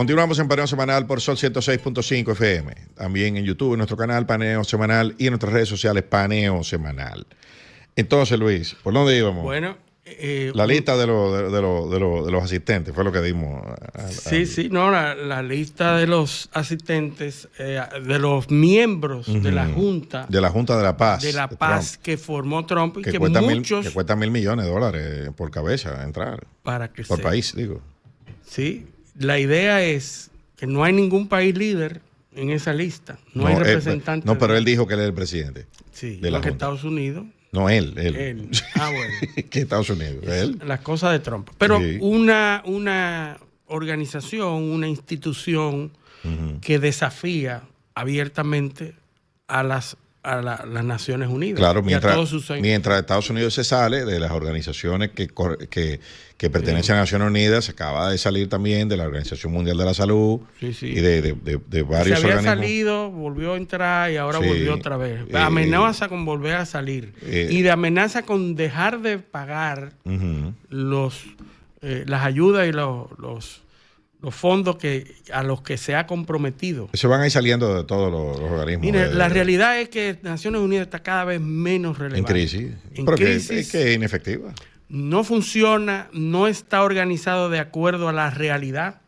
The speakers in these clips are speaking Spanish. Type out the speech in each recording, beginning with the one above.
Continuamos en Paneo Semanal por Sol 106.5 FM. También en YouTube, en nuestro canal Paneo Semanal y en nuestras redes sociales Paneo Semanal. Entonces, Luis, ¿por dónde íbamos? Bueno, la lista de los asistentes fue lo que dimos. La lista de los asistentes, de los miembros de la Junta. De la Junta de la Paz. De la Paz que formó Trump y que cuesta muchos... que cuesta $1.000 millones por cabeza entrar. Por país, digo. Sí, la idea es que no hay ningún país líder en esa lista. No hay representante. Pero él dijo que él es el presidente. Sí, de la que Estados Unidos... No, él. Bueno. Que Estados Unidos. Él. Las cosas de Trump. Pero sí. una organización, una institución que desafía abiertamente a las Naciones Unidas. Claro, mientras Estados Unidos se sale de las organizaciones que pertenecen a Naciones Unidas, se acaba de salir también de la Organización Mundial de la Salud y de varios organismos. Se había salido, volvió a entrar y ahora volvió otra vez. Amenaza con volver a salir y de amenaza con dejar de pagar las ayudas y los fondos a los que se ha comprometido. Se van a ir saliendo de todos los organismos. Mire, la realidad es que Naciones Unidas está cada vez menos relevante. En crisis. Es que es inefectiva. No funciona, no está organizado de acuerdo a la realidad.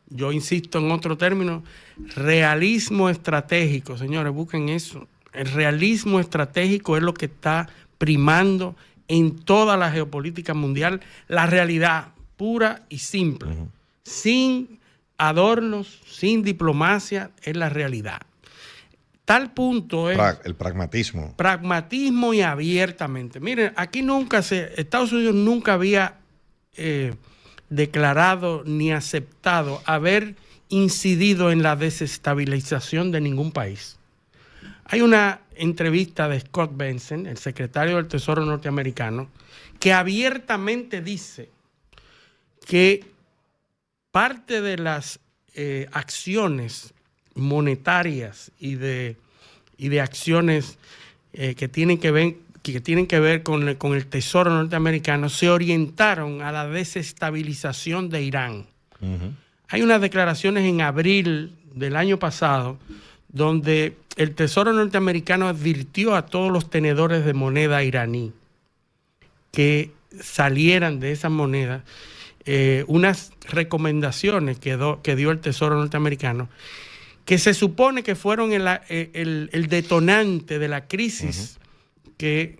Yo insisto en otro término, realismo estratégico. Señores, busquen eso. El realismo estratégico es lo que está primando en toda la geopolítica mundial. La realidad pura y simple. Sin adornos, sin diplomacia, es la realidad. Tal punto es... el pragmatismo. Pragmatismo y abiertamente. Miren, aquí Estados Unidos nunca había declarado ni aceptado haber incidido en la desestabilización de ningún país. Hay una entrevista de Scott Bessent, el secretario del Tesoro norteamericano, que abiertamente dice que parte de las acciones monetarias y de acciones que tienen que ver con el Tesoro norteamericano se orientaron a la desestabilización de Irán. Hay unas declaraciones en abril del año pasado donde el Tesoro norteamericano advirtió a todos los tenedores de moneda iraní que salieran de esas monedas. Unas recomendaciones que dio el Tesoro norteamericano, que se supone que fueron el detonante de la crisis que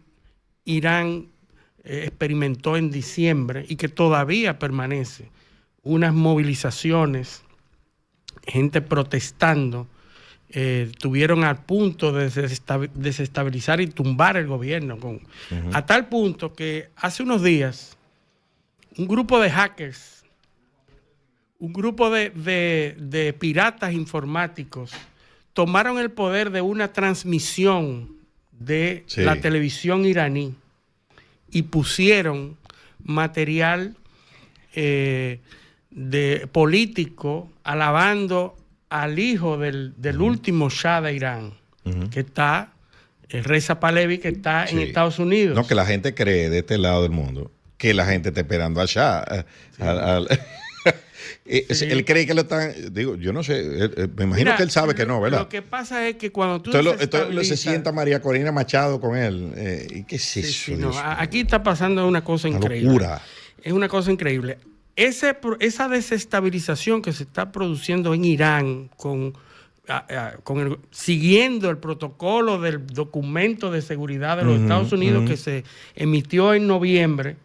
Irán experimentó en diciembre y que todavía permanece. Unas movilizaciones, gente protestando, tuvieron al punto de desestabilizar y tumbar el gobierno. A tal punto que hace unos días un grupo de hackers, un grupo de piratas informáticos tomaron el poder de una transmisión de la televisión iraní y pusieron material político alabando al hijo del último Shah de Irán, que está, Reza Pahlavi, que está en Estados Unidos. No, que la gente cree de este lado del mundo que la gente está esperando a Shah. Él cree que lo están... Digo, yo no sé. Me imagino que él sabe que no, ¿verdad? Lo que pasa es que cuando tú... Entonces se sienta María Corina Machado con él. ¿Y qué es eso? Aquí está pasando una cosa increíble. Locura. Es una cosa increíble. Esa desestabilización que se está produciendo en Irán siguiendo el protocolo del documento de seguridad de los Estados Unidos que se emitió en noviembre,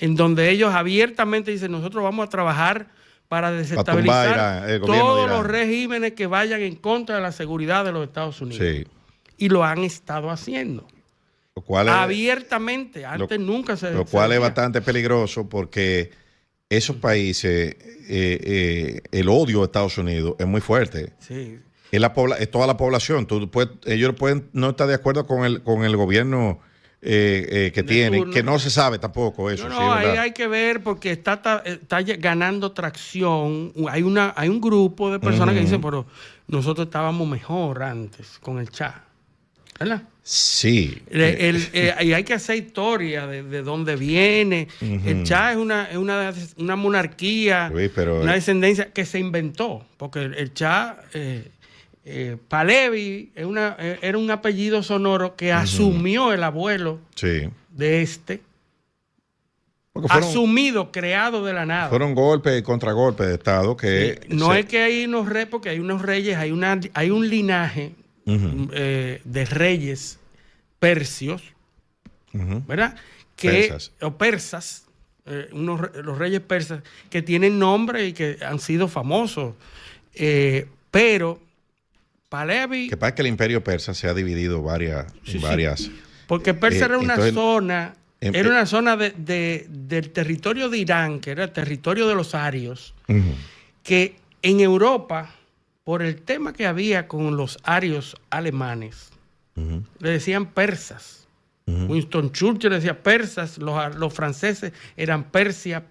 en donde ellos abiertamente dicen, nosotros vamos a trabajar para desestabilizar todos los regímenes que vayan en contra de la seguridad de los Estados Unidos. Sí. Y lo han estado haciendo. Lo cual abiertamente. Antes nunca se... Lo cual es bastante peligroso porque esos países, el odio a Estados Unidos es muy fuerte. Sí. Es toda la población. Ellos pueden no estar de acuerdo con el gobierno que tienen, turno, que no se sabe tampoco eso. No, ahí hay que ver porque está ganando tracción. Hay un grupo de personas que dicen, pero nosotros estábamos mejor antes con el Shah. ¿verdad? Sí. Y hay que hacer historia de dónde viene. El Shah es una monarquía, una descendencia que se inventó, porque el Shah, Pahlavi, era un apellido sonoro que asumió el abuelo de asumido, creado de la nada. Fueron golpes y contragolpes de Estado que... No es que hay porque hay unos reyes, hay un linaje de reyes persios, ¿verdad? O persas, los reyes persas que tienen nombre y que han sido famosos. Pero Pahlavi... Que pasa que el imperio persa se ha dividido varias... Porque Persia era una zona... Era una zona del territorio de Irán, que era el territorio de los arios, que en Europa, por el tema que había con los arios alemanes, le decían persas. Winston Churchill decía persas, los franceses eran Persia.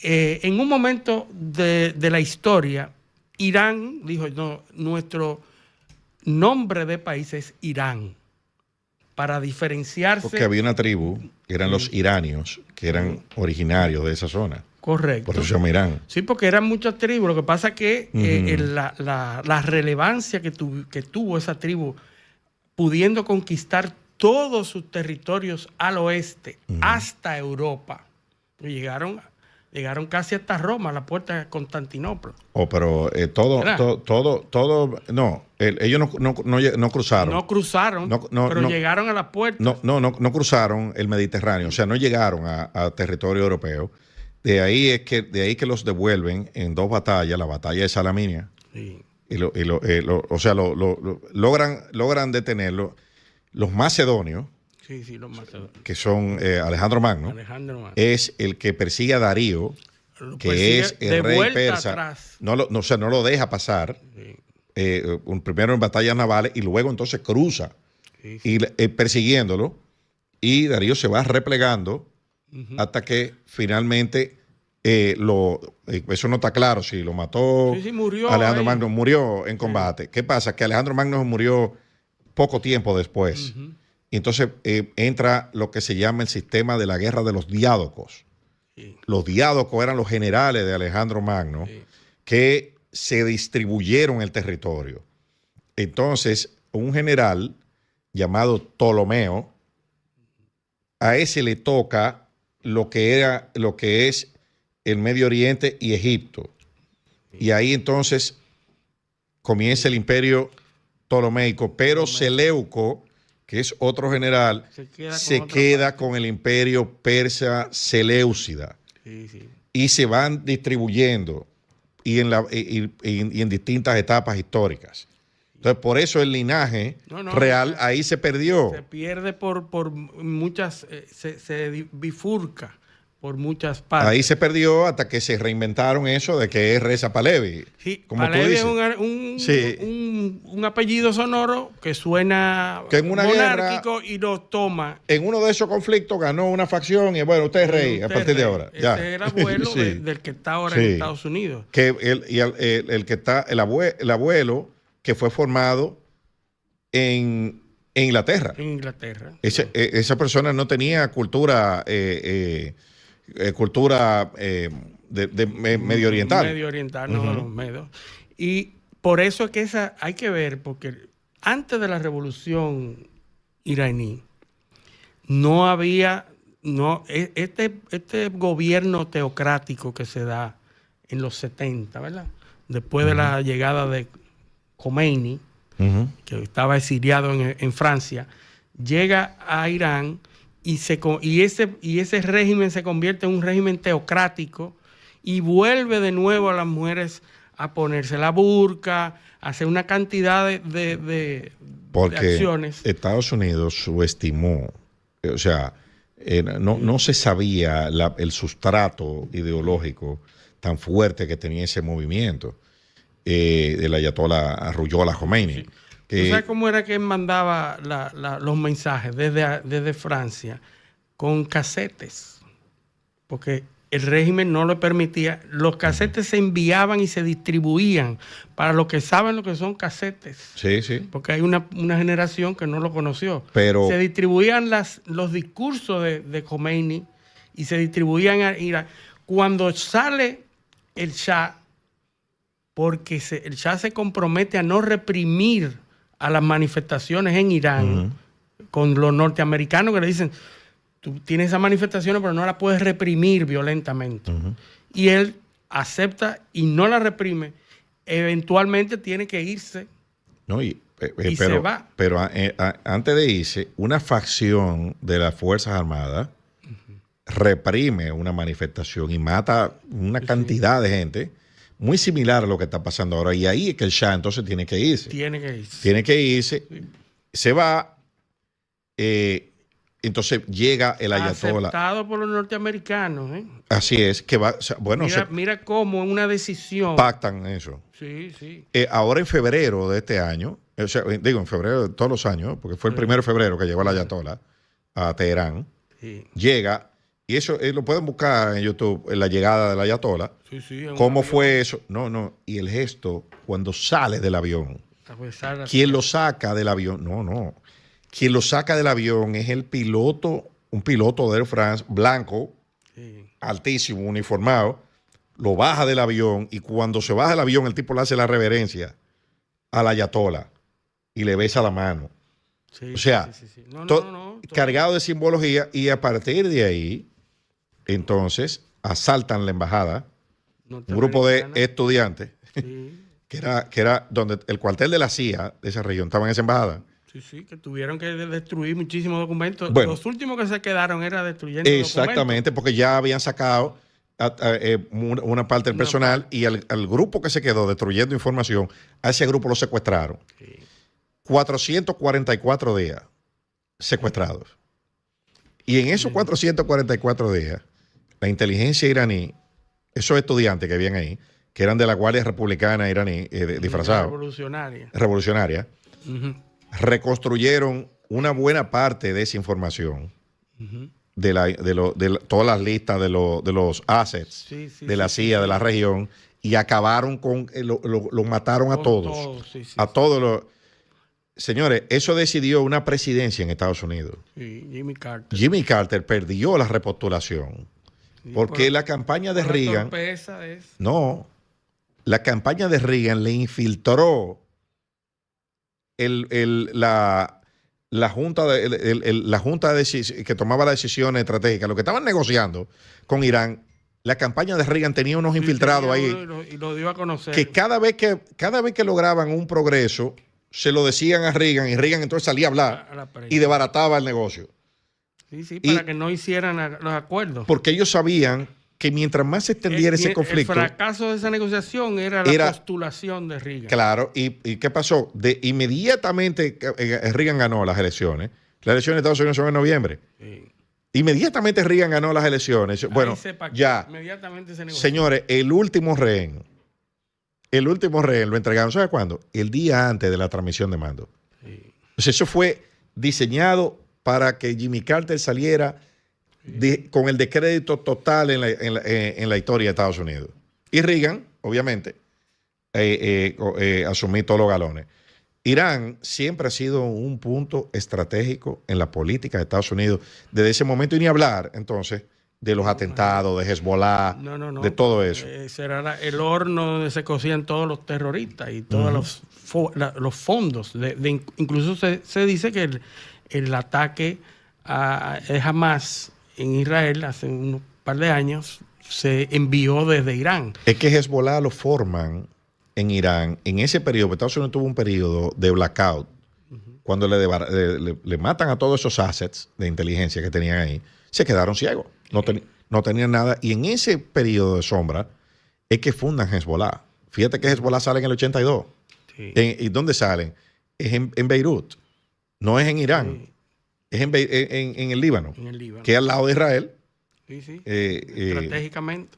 En un momento de la historia, Irán dijo, no, nuestro nombre de país es Irán, para diferenciarse. Porque había una tribu, que eran los iranios, que eran originarios de esa zona. Correcto. Por eso se llama Irán. Sí, porque eran muchas tribus. Lo que pasa es que la relevancia que tuvo esa tribu, pudiendo conquistar todos sus territorios al oeste, hasta Europa. Llegaron casi hasta Roma, a la puerta de Constantinopla. Pero ellos no cruzaron. No cruzaron, pero llegaron a la puerta. No cruzaron el Mediterráneo, o sea, no llegaron a territorio europeo. De ahí que los devuelven en 2 batallas, la batalla de Salaminia, logran detenerlo. Los macedonios, los macedonios, que son Alejandro Magno, es el que persigue a Darío, que es el rey persa. No lo deja pasar, primero en batallas navales y luego entonces cruza, persiguiéndolo, y Darío se va replegando hasta que finalmente eso no está claro si lo mató. Murió Alejandro Magno, murió en combate. ¿Qué pasa? Que Alejandro Magno murió poco tiempo después. Y entonces entra lo que se llama el sistema de la guerra de los diádocos. Los diádocos eran los generales de Alejandro Magno que se distribuyeron el territorio. Entonces, un general llamado Ptolomeo, a ese le toca lo que es el Medio Oriente y Egipto. Y ahí entonces comienza el imperio ptolomeico, pero Seleuco, que es otro general, se queda con el imperio persa seleucida. Y se van distribuyendo y en distintas etapas históricas. Entonces, por eso el linaje real ahí se perdió. Se pierde por muchas, se bifurca por muchas partes. Ahí se perdió hasta que se reinventaron eso de que es Reza Pahlavi. Sí, Pahlavi es un apellido sonoro que suena monárquico y lo toma. En uno de esos conflictos ganó una facción y bueno, usted es rey a partir de ahora. Ese es el abuelo del que está ahora en Estados Unidos. El abuelo que fue formado en Inglaterra. En Inglaterra. Esa persona no tenía cultura medio oriental. Medio oriental, no de los medios. Y por eso es que hay que ver, porque antes de la revolución iraní, no había, este gobierno teocrático que se da en los 70, ¿verdad? Después de la llegada de Khomeini, que estaba exiliado en Francia, llega a Irán y ese régimen se convierte en un régimen teocrático y vuelve de nuevo a las mujeres a ponerse la burka, a hacer una cantidad de acciones. Porque Estados Unidos subestimó, o sea, no se sabía el sustrato ideológico tan fuerte que tenía ese movimiento del ayatollah Ruhollah Khomeini. ¿Tú sabes cómo era que él mandaba los mensajes desde Francia? Con casetes. Porque el régimen no lo permitía. Los casetes se enviaban y se distribuían. Para los que saben lo que son casetes. Sí, sí. Porque hay una generación que no lo conoció. Pero se distribuían los discursos de Khomeini y se distribuían a Irán. Cuando sale el Shah, porque el Shah se compromete a no reprimir a las manifestaciones en Irán, con los norteamericanos que le dicen, tú tienes esas manifestaciones, pero no las puedes reprimir violentamente. Y él acepta y no la reprime. Eventualmente tiene que irse. No, pero, se va. Pero antes de irse, una facción de las Fuerzas Armadas reprime una manifestación y mata una cantidad de gente muy similar a lo que está pasando ahora. Y ahí es que el Shah entonces tiene que irse. Tiene que irse. Tiene que irse. Sí. Se va. Entonces llega el ayatollah. Aceptado por los norteamericanos. Así es. Que va, bueno, mira cómo en una decisión. Pactan eso. Sí, sí. Ahora en febrero de este año, o sea, digo en febrero de todos los años, porque fue el 1 de febrero que llegó el ayatollah a Teherán. Sí. Llega, y eso lo pueden buscar en YouTube, en la llegada del ayatollah. Sí, sí. ¿Cómo fue eso? No. Y el gesto cuando sale del avión. ¿Quién lo saca del avión? No. Quien lo saca del avión es el piloto, un piloto de Air France, blanco, altísimo, uniformado, lo baja del avión y cuando se baja del avión el tipo le hace la reverencia al ayatollah y le besa la mano. Sí, o sea, sí. Cargado de simbología y a partir de ahí, entonces, asaltan la embajada, un grupo de estudiantes, que era donde el cuartel de la CIA de esa región estaba en esa embajada. Sí, que tuvieron que destruir muchísimos documentos. Bueno, los últimos que se quedaron era destruyendo exactamente, documentos. Porque ya habían sacado una parte del personal y al grupo que se quedó destruyendo información, a ese grupo lo secuestraron. Sí. 444 días secuestrados. Y en esos 444 días, la inteligencia iraní, esos estudiantes que habían ahí, que eran de la Guardia Republicana iraní, disfrazados. Revolucionaria. Reconstruyeron una buena parte de esa información de todas las listas de los assets de la CIA, de la región, y acabaron con, lo mataron a todos. A todos los... Señores, eso decidió una presidencia en Estados Unidos. Sí, Jimmy Carter. Jimmy Carter perdió la repostulación porque la campaña de Reagan... No, la campaña de Reagan le infiltró la junta que tomaba las decisiones estratégicas, lo que estaban negociando con Irán. La campaña de Reagan tenía unos infiltrados ahí y lo dio a conocer. Que cada vez que lograban un progreso se lo decían a Reagan y Reagan entonces salía a hablar y desbarataba el negocio. Sí, para que no hicieran los acuerdos. Porque ellos sabían que mientras más se extendiera ese conflicto... El fracaso de esa negociación era la postulación de Reagan. Claro, ¿y qué pasó? Inmediatamente Reagan ganó las elecciones. Las elecciones de Estados Unidos son en noviembre. Sí. Inmediatamente Reagan ganó las elecciones. Bueno, ya. Inmediatamente se negoció. Señores, el último rehén lo entregaron, ¿sabe cuándo? El día antes de la transmisión de mando. Sí. Entonces, eso fue diseñado para que Jimmy Carter saliera con el descrédito total en la historia de Estados Unidos. Y Reagan, obviamente, asumió todos los galones. Irán siempre ha sido un punto estratégico en la política de Estados Unidos desde ese momento, y ni hablar entonces de los atentados, de Hezbollah, de todo eso. Ese era el horno donde se cocían todos los terroristas y todos los fondos. Incluso se dice que el ataque a Hamas en Israel hace un par de años se envió desde Irán. Es que Hezbollah lo forman en Irán en ese periodo. Estados Unidos tuvo un periodo de blackout cuando le matan a todos esos assets de inteligencia que tenían ahí. Se quedaron ciegos, no tenían nada. Y en ese periodo de sombra es que fundan Hezbollah. Fíjate que Hezbollah sale en el 82. Sí. ¿Y dónde salen? Es en Beirut, no es en Irán. Sí. Es en el Líbano, que es al lado de Israel. Sí.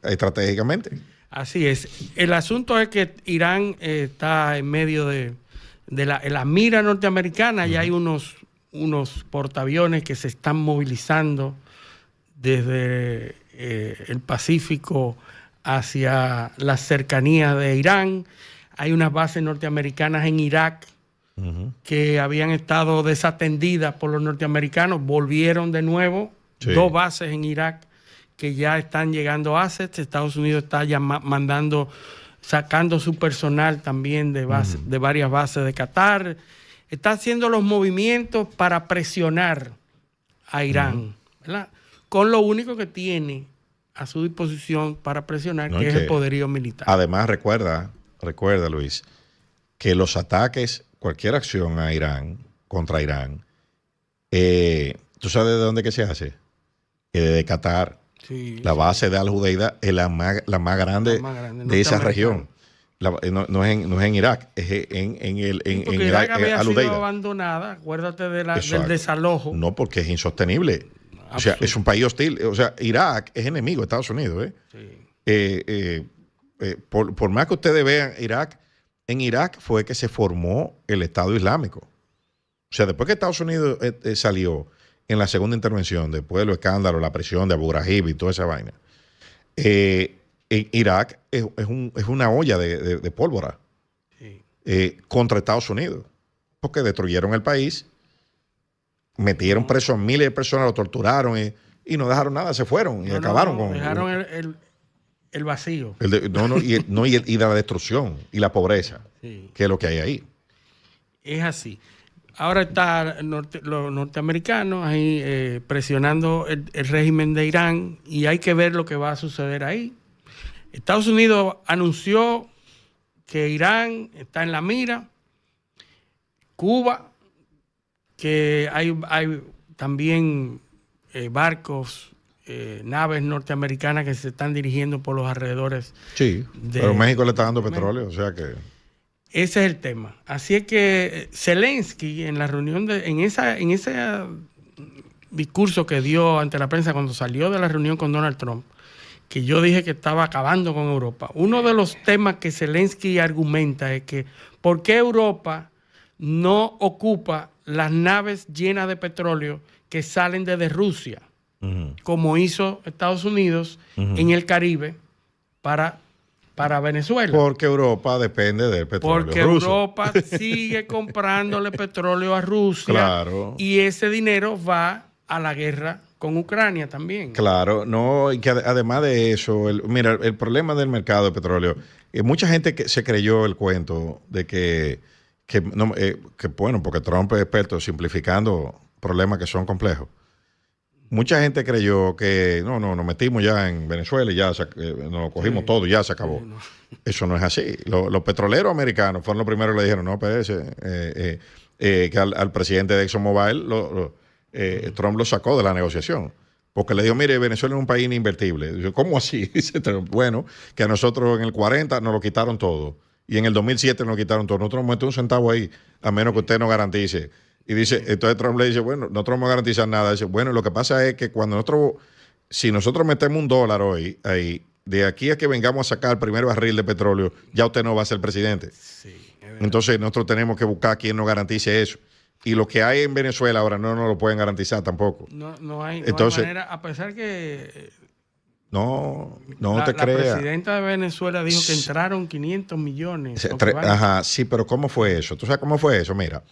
Estratégicamente. Así es. El asunto es que Irán está en medio de la mira norteamericana. Ya hay unos portaaviones que se están movilizando desde el Pacífico hacia las cercanías de Irán. Hay unas bases norteamericanas en Irak que habían estado desatendidas por los norteamericanos, volvieron de nuevo. Sí. 2 bases en Irak que ya están llegando assets. Estados Unidos está ya sacando su personal también de varias bases de Qatar. Está haciendo los movimientos para presionar a Irán, ¿verdad? Con lo único que tiene a su disposición para presionar, que es el poderío militar. Además, recuerda, Luis, que los ataques, cualquier acción a Irán, contra Irán, ¿tú sabes de dónde que se hace? De Qatar. Sí, la base de Al-Judeida es la más grande de esa región. No es en Irak, es en Irak había sido abandonada, acuérdate del desalojo. No, porque es insostenible. Absoluto. O sea, es un país hostil. O sea, Irak es enemigo de Estados Unidos. Sí. Por más que ustedes vean Irak, en Irak fue que se formó el Estado Islámico. O sea, después que Estados Unidos salió en la segunda intervención, después de los escándalos, la prisión de Abu Ghraib y toda esa vaina, Irak es una olla de pólvora contra Estados Unidos, porque destruyeron el país, metieron presos a miles de personas, lo torturaron y no dejaron nada, se fueron y acabaron con... Dejaron el vacío. Y la destrucción y la pobreza, que es lo que hay ahí. Es así. Ahora están los norteamericanos ahí presionando el régimen de Irán y hay que ver lo que va a suceder ahí. Estados Unidos anunció que Irán está en la mira. Cuba, que hay también barcos, naves norteamericanas que se están dirigiendo por los alrededores. Sí, pero México le está dando petróleo, o sea que... Ese es el tema. Así es que Zelensky en la reunión, en ese discurso que dio ante la prensa cuando salió de la reunión con Donald Trump, que yo dije que estaba acabando con Europa, uno de los temas que Zelensky argumenta es que ¿por qué Europa no ocupa las naves llenas de petróleo que salen desde Rusia, como hizo Estados Unidos en el Caribe para Venezuela? Porque Europa depende del petróleo ruso. Porque Europa sigue comprándole petróleo a Rusia. Claro. Y ese dinero va a la guerra con Ucrania también. Claro, no, y que además de eso, el problema del mercado de petróleo, mucha gente que se creyó el cuento de que bueno, porque Trump es experto simplificando problemas que son complejos. Mucha gente creyó que nos metimos ya en Venezuela y ya nos cogimos todo y ya se acabó. No. Eso no es así. Los petroleros americanos fueron los primeros que le dijeron, no, pues que al presidente de ExxonMobil Trump lo sacó de la negociación. Porque le dijo, mire, Venezuela es un país ininvertible. Dice, ¿cómo así? Dice Trump, bueno, que a nosotros en el 40 nos lo quitaron todo. Y en el 2007 nos lo quitaron todo. Nosotros nos metemos un centavo ahí, a menos que usted nos garantice. Y dice, entonces Trump le dice, bueno, nosotros no vamos a garantizar nada. Dice, bueno, lo que pasa es que si nosotros metemos $1 hoy, ahí, de aquí a que vengamos a sacar el primer barril de petróleo, ya usted no va a ser presidente. Sí, entonces nosotros tenemos que buscar a quien nos garantice eso. Y lo que hay en Venezuela ahora no nos lo pueden garantizar tampoco. No hay manera, a pesar que... No te creas. La presidenta de Venezuela dijo que entraron 500 millones. Ajá, sí, pero ¿cómo fue eso? ¿Tú sabes cómo fue eso? Mira,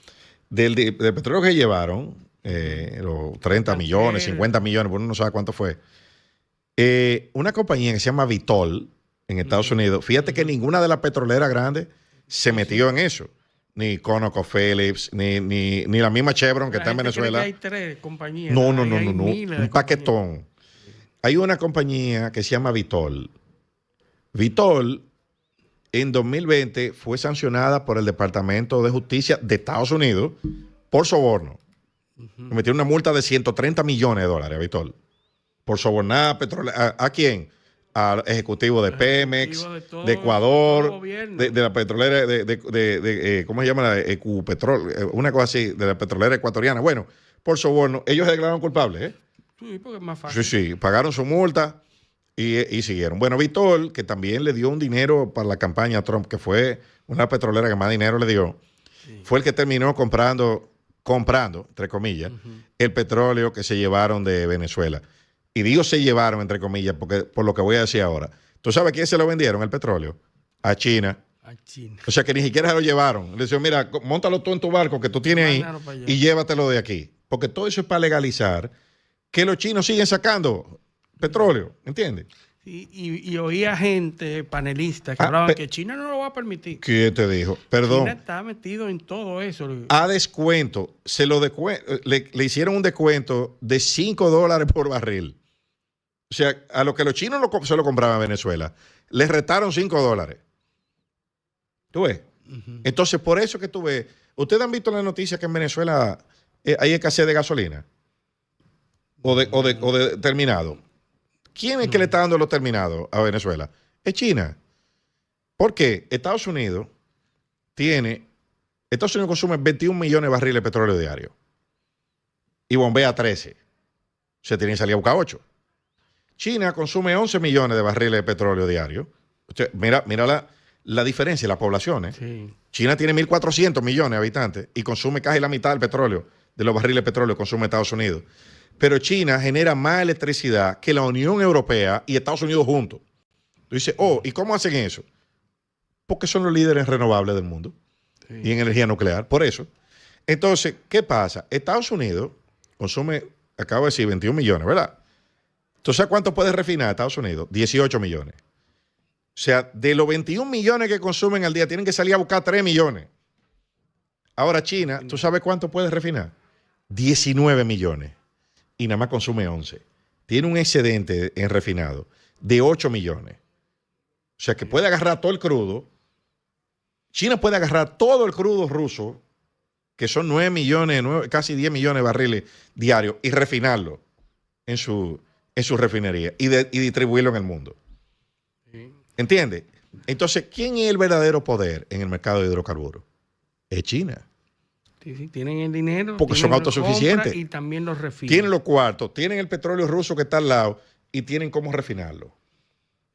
del petróleo que llevaron, los 30 millones, 50 millones, uno no sabe cuánto fue. Una compañía que se llama Vitol en Estados Unidos, fíjate que ninguna de las petroleras grandes se metió en eso. Ni ConocoPhillips, ni la misma Chevron que está en Venezuela. Hay 3 compañías. No. Un paquetón. Hay una compañía que se llama Vitol. Vitol, en 2020, fue sancionada por el Departamento de Justicia de Estados Unidos por soborno. Le metieron una multa de $130 millones a Vitol. Por sobornar ¿a quién? Al ejecutivo de Pemex, de Ecuador, de la petrolera, ¿cómo se llama? Ecupetrol, una cosa así, de la petrolera ecuatoriana. Bueno, por soborno, ellos se declararon culpables, ¿eh? Sí, porque es más fácil. Sí, pagaron su multa y siguieron. Bueno, Vitol, que también le dio un dinero para la campaña a Trump, que fue una petrolera que más dinero le dio, fue el que terminó comprando, entre comillas, el petróleo que se llevaron de Venezuela. y digo se llevaron, entre comillas, porque por lo que voy a decir ahora. ¿Tú sabes a quién se lo vendieron el petróleo? A China. A China. O sea que ni siquiera se lo llevaron. Le decían, mira, móntalo tú en tu barco que tú tienes ahí y llévatelo de aquí. Porque todo eso es para legalizar que los chinos siguen sacando petróleo, ¿entiendes? Y oía gente, panelistas, que hablaban que China no lo va a permitir. ¿Quién te dijo? Perdón. China está metido en todo eso. A descuento, le hicieron un descuento de $5 por barril. O sea, a lo que los chinos se lo compraban a Venezuela, les retaron $5. ¿Tú ves? Entonces, por eso que tú ves, ¿ustedes han visto en la noticia que en Venezuela hay escasez de gasolina? O de terminado. ¿Quién es que le está dando los terminados a Venezuela? Es China. ¿Por qué? Estados Unidos consume 21 millones de barriles de petróleo diario y bombea 13. Se tiene que salir a buscar 8. China consume 11 millones de barriles de petróleo diario. Mira la diferencia, las poblaciones. Sí. China tiene 1.400 millones de habitantes y consume casi la mitad del petróleo, de los barriles de petróleo que consume Estados Unidos. Pero China genera más electricidad que la Unión Europea y Estados Unidos juntos. Tú dices, ¿y cómo hacen eso? Porque son los líderes renovables del mundo y en energía nuclear. Por eso. Entonces, ¿qué pasa? Estados Unidos consume, acabo de decir, 21 millones, ¿verdad? ¿Tú sabes cuánto puede refinar Estados Unidos? 18 millones. O sea, de los 21 millones que consumen al día, tienen que salir a buscar 3 millones. Ahora China, ¿tú sabes cuánto puede refinar? 19 millones. Y nada más consume 11. Tiene un excedente en refinado de 8 millones. O sea, que puede agarrar todo el crudo. China puede agarrar todo el crudo ruso, que son 9 millones, casi 10 millones de barriles diarios, y refinarlo en su refinería y distribuirlo en el mundo. ¿Entiendes? Entonces, ¿quién es el verdadero poder en el mercado de hidrocarburos? Es China. Sí, tienen el dinero. Porque son autosuficientes. Y también los refinan. Tienen los cuartos, tienen el petróleo ruso que está al lado y tienen cómo refinarlo.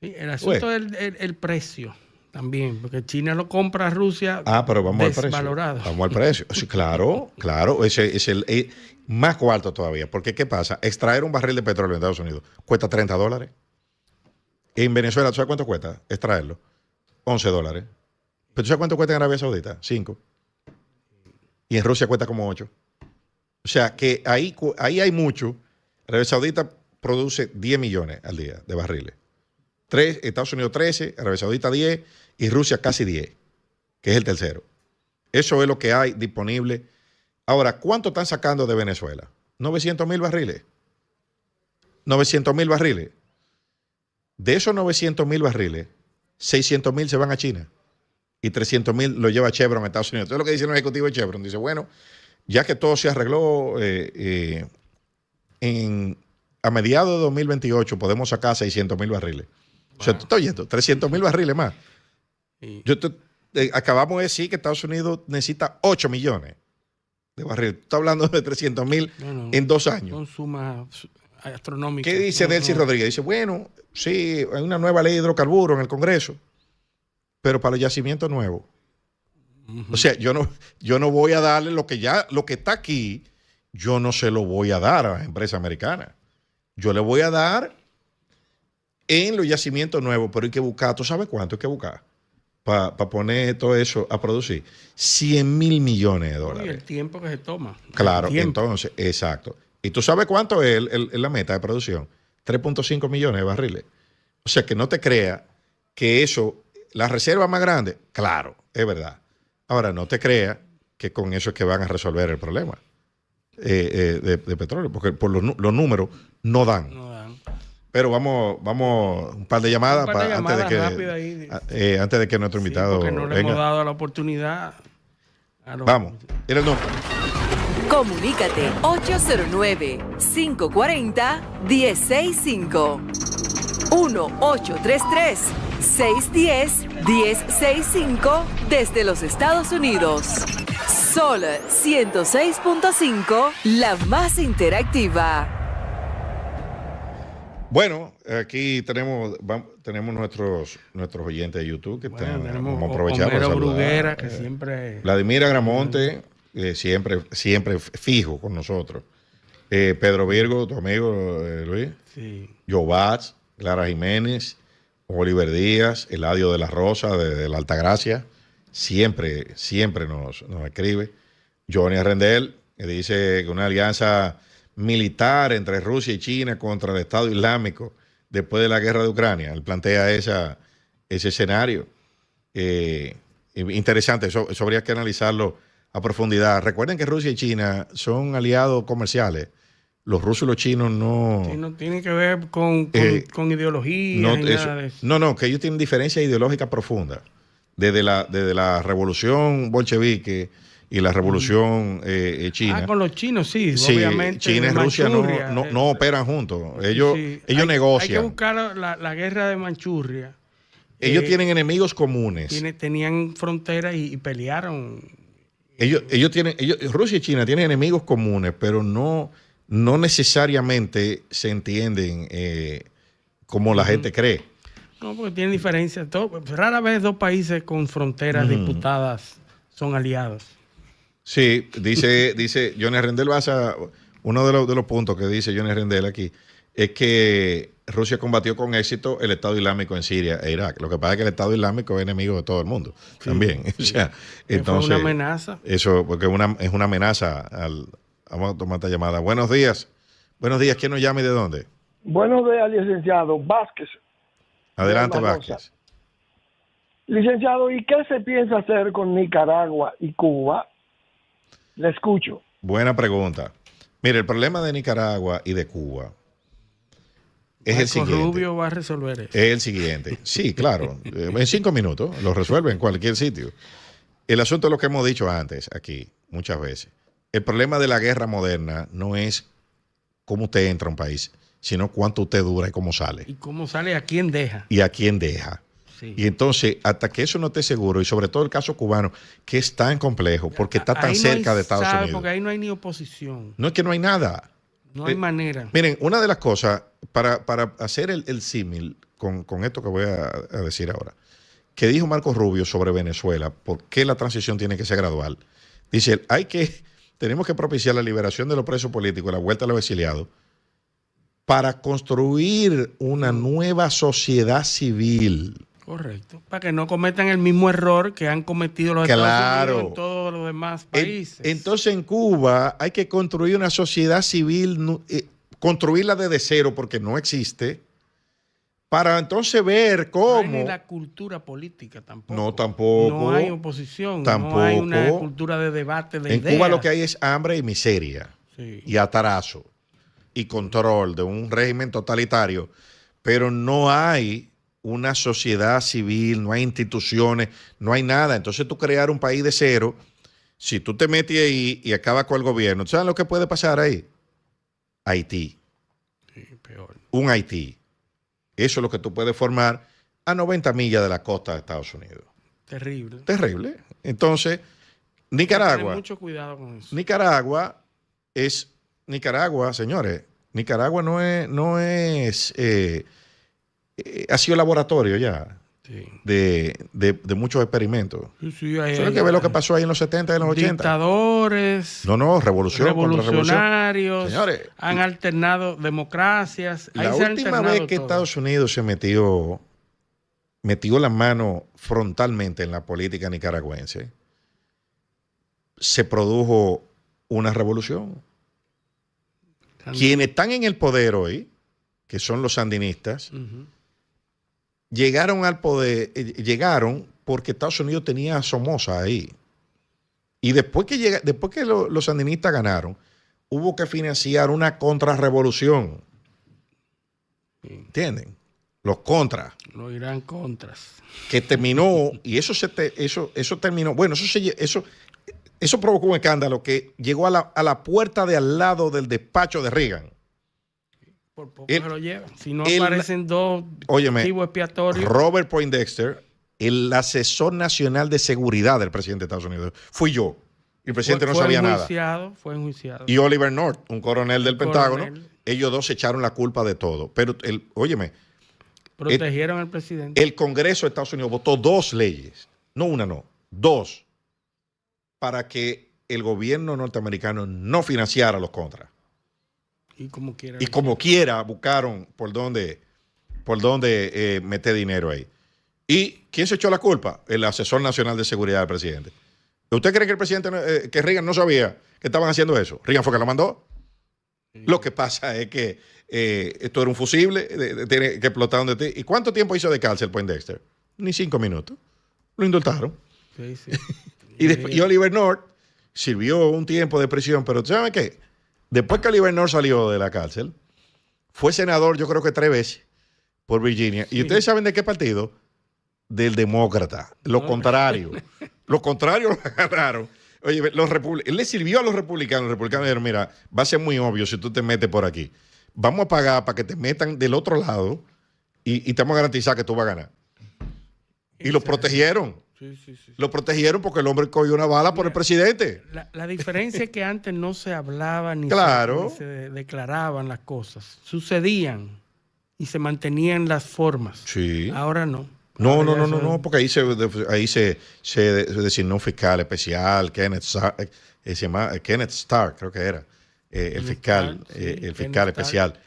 Sí, el asunto es el precio también, porque China lo compra a Rusia pero vamos desvalorado. Al precio. Vamos al precio. Sí, claro. Ese es el más cuarto todavía. Porque, ¿qué pasa? Extraer un barril de petróleo en Estados Unidos cuesta $30. En Venezuela, ¿tú sabes cuánto cuesta extraerlo? $11. Pero ¿tú sabes cuánto cuesta en Arabia Saudita? 5. Y en Rusia cuesta como 8. O sea que ahí hay mucho. Arabia Saudita produce 10 millones al día de barriles. Estados Unidos 13, Arabia Saudita 10 y Rusia casi 10, que es el tercero. Eso es lo que hay disponible. Ahora, ¿cuánto están sacando de Venezuela? 900,000 barriles. 900,000 barriles. De esos 900,000 barriles, 600,000 se van a China y 300,000 lo lleva Chevron a Estados Unidos. Entonces lo que dice el ejecutivo de Chevron, dice, bueno, ya que todo se arregló, a mediados de 2028 podemos sacar 600,000 barriles. Wow. O sea, tú estás oyendo, 300,000 barriles más. Sí. Acabamos de decir que Estados Unidos necesita 8 millones de barriles. Tú estás hablando de 300,000 en 2 años. Son sumas astronómicas. ¿Qué dice Delcy Rodríguez? Dice, bueno, sí, hay una nueva ley de hidrocarburos en el Congreso, pero para los yacimientos nuevos. O sea, yo no voy a darle lo que está aquí, yo no se lo voy a dar a las empresas americanas. Yo le voy a dar en los yacimientos nuevos, pero hay que buscar, ¿tú sabes cuánto hay que buscar? Para poner todo eso a producir. 100,000 millones de dólares. Y el tiempo que se toma. Claro, entonces, exacto. ¿Y tú sabes cuánto es la meta de producción? 3.5 millones de barriles. O sea, que no te creas que eso, la reserva más grande, claro, es verdad. Ahora, no te creas que con eso es que van a resolver el problema de petróleo, porque por los números no dan. Pero vamos un par de llamadas, antes de que nuestro invitado porque no le hemos dado la oportunidad. Vamos, era el número. Comunícate 809-540-1065. 1-833-610-1065 desde los Estados Unidos. Sol 106.5, la más interactiva. Bueno, aquí tenemos nuestros oyentes de YouTube que tenemos vamos a aprovechar para saludar. Bruguera, que siempre... Vladimir Agramonte, siempre fijo con nosotros. Pedro Virgo, tu amigo Luis. Sí. Joe Batz, Clara Jiménez, Oliver Díaz, Eladio de la Rosa, de la Altagracia. Siempre nos escribe. Johnny Arrendel, que dice que una alianza militar entre Rusia y China contra el Estado Islámico después de la guerra de Ucrania. Él plantea ese escenario. Interesante, eso habría que analizarlo a profundidad. Recuerden que Rusia y China son aliados comerciales. Los rusos y los chinos no... Sí, no tiene que ver con ideología no, ni nada de eso. No, que ellos tienen diferencias ideológicas profundas. Desde la revolución bolchevique y la revolución china. Con los chinos, sí, obviamente. China y Rusia no operan juntos. Ellos negocian. Hay que buscar la guerra de Manchuria. Ellos tienen enemigos comunes. Tenían fronteras y pelearon. Rusia y China tienen enemigos comunes, pero no necesariamente se entienden como la gente cree. No, porque tienen diferencias. Rara vez dos países con fronteras disputadas son aliados. Sí, dice Johnny Arrendel basa, uno de los puntos que dice Johnny Arrendel aquí es que Rusia combatió con éxito el Estado Islámico en Siria e Irak. Lo que pasa es que el Estado Islámico es enemigo de todo el mundo también. Sí. O sea, entonces, fue una amenaza. Eso, porque es una amenaza. Vamos a tomar esta llamada. Buenos días. Buenos días. ¿Quién nos llama y de dónde? Buenos días, licenciado Vázquez. Adelante, Vázquez. Licenciado, ¿y qué se piensa hacer con Nicaragua y Cuba? Le escucho. Buena pregunta. Mire, el problema de Nicaragua y de Cuba es el siguiente. Rubio va a resolver eso. Es el siguiente. Sí, claro. En 5 minutos lo resuelve en cualquier sitio. El asunto es lo que hemos dicho antes aquí, muchas veces. El problema de la guerra moderna no es cómo usted entra a un país, sino cuánto usted dura y cómo sale. Y cómo sale, a quién deja. Y a quién deja. Sí. Y entonces, hasta que eso no esté seguro, y sobre todo el caso cubano, que es tan complejo, porque está tan cerca de Estados Unidos. Porque ahí no hay ni oposición. No es que no hay nada. No hay manera. Miren, una de las cosas, para hacer el símil con esto que voy a decir ahora, que dijo Marco Rubio sobre Venezuela, por qué la transición tiene que ser gradual. Dice, tenemos que propiciar la liberación de los presos políticos, la vuelta a los exiliados, para construir una nueva sociedad civil. Correcto. Para que no cometan el mismo error que han cometido los Estados Unidos en todos los demás países. Entonces en Cuba hay que construir una sociedad civil, construirla desde cero porque no existe, para entonces ver cómo... No hay ni la cultura política tampoco. No, tampoco. No hay oposición. Tampoco. No hay una cultura de debate de ideas. En Cuba lo que hay es hambre y miseria. Sí. Y atarazo. Y control de un régimen totalitario. Pero no hay una sociedad civil, no hay instituciones, no hay nada. Entonces tú crear un país de cero, si tú te metes ahí y acabas con el gobierno, ¿sabes lo que puede pasar ahí? Haití. Sí, peor. Un Haití. Eso es lo que tú puedes formar a 90 millas de la costa de Estados Unidos. Terrible. Terrible. Entonces, Nicaragua. Tener mucho cuidado con eso. Nicaragua, señores. Nicaragua no es ha sido laboratorio ya de muchos experimentos. Sí, hay que ver lo que pasó ahí en los 70 y en los 80. Dictadores. Revolucionarios. Contra revolución. Señores, han alternado democracias. La última vez que todo. Estados Unidos se metió la mano frontalmente en la política nicaragüense, se produjo una revolución. Quienes están en el poder hoy, que son los sandinistas, llegaron al poder, porque Estados Unidos tenía a Somoza ahí. Y después que los sandinistas ganaron, hubo que financiar una contrarrevolución. ¿Entienden? Los contras. Los Irán contras. Que terminó, y eso terminó, bueno, eso provocó un escándalo que llegó a la puerta de al lado del despacho de Reagan. Por poco se lo llevan. Si no aparecen dos activos expiatorios. Robert Poindexter, el asesor nacional de seguridad del presidente de Estados Unidos, fui yo. Y el presidente no sabía nada. Fue enjuiciado. Y Oliver North, un coronel del Pentágono, ellos dos se echaron la culpa de todo. Pero, protegieron al presidente. El Congreso de Estados Unidos votó 2 leyes. No una, no. 2. Para que el gobierno norteamericano no financiara los contras. Y como quiera buscaron por dónde meter dinero ahí. ¿Y quién se echó la culpa? El asesor nacional de seguridad del presidente. ¿Usted cree que el presidente, que Reagan no sabía que estaban haciendo eso? Reagan fue que lo mandó. Sí. Lo que pasa es que esto era un fusible, tiene que explotar donde te. ¿Y cuánto tiempo hizo de cárcel Poindexter? Ni 5 minutos. Lo indultaron. Sí, sí. y Oliver North sirvió un tiempo de prisión, pero ¿saben qué? Después que Oliver North salió de la cárcel, fue senador, yo creo que 3 veces, por Virginia. Sí. ¿Y ustedes saben de qué partido? Del demócrata. Lo contrario. Los contrarios lo agarraron. Oye, él le sirvió a los republicanos. Los republicanos dijeron, mira, va a ser muy obvio si tú te metes por aquí. Vamos a pagar para que te metan del otro lado y te vamos a garantizar que tú vas a ganar. Y lo protegieron. Sí. Lo protegieron porque el hombre cogió una bala por el presidente. La diferencia es que antes no se hablaba ni se declaraban las cosas. Sucedían y se mantenían las formas. Sí. Ahora no. No, porque ahí se designó un fiscal especial, Kenneth Starr, creo que era, el fiscal especial.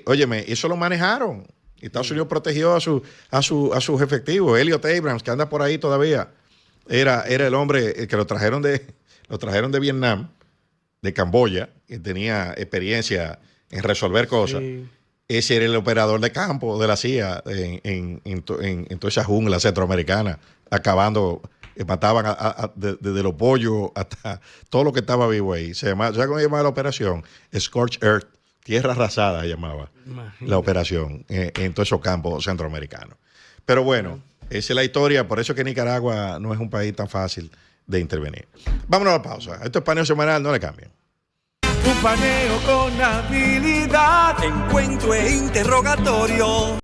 Óyeme, eso lo manejaron. Estados Unidos protegió a sus efectivos. Elliot Abrams, que anda por ahí todavía, era el hombre que lo trajeron de Vietnam, de Camboya, que tenía experiencia en resolver cosas. Sí. Ese era el operador de campo de la CIA en toda esa jungla centroamericana, acabando, mataban desde los pollos hasta todo lo que estaba vivo ahí. ¿Sabes cómo se llamaba la operación? Scorched Earth, tierra arrasada se llamaba. Imagínate. La operación en todos esos campos centroamericanos. Pero bueno, esa es la historia, por eso que Nicaragua no es un país tan fácil de intervenir. Vámonos a la pausa. Esto es Paneo Semanal, no le cambien. Un paneo con habilidad, encuentro e interrogatorio.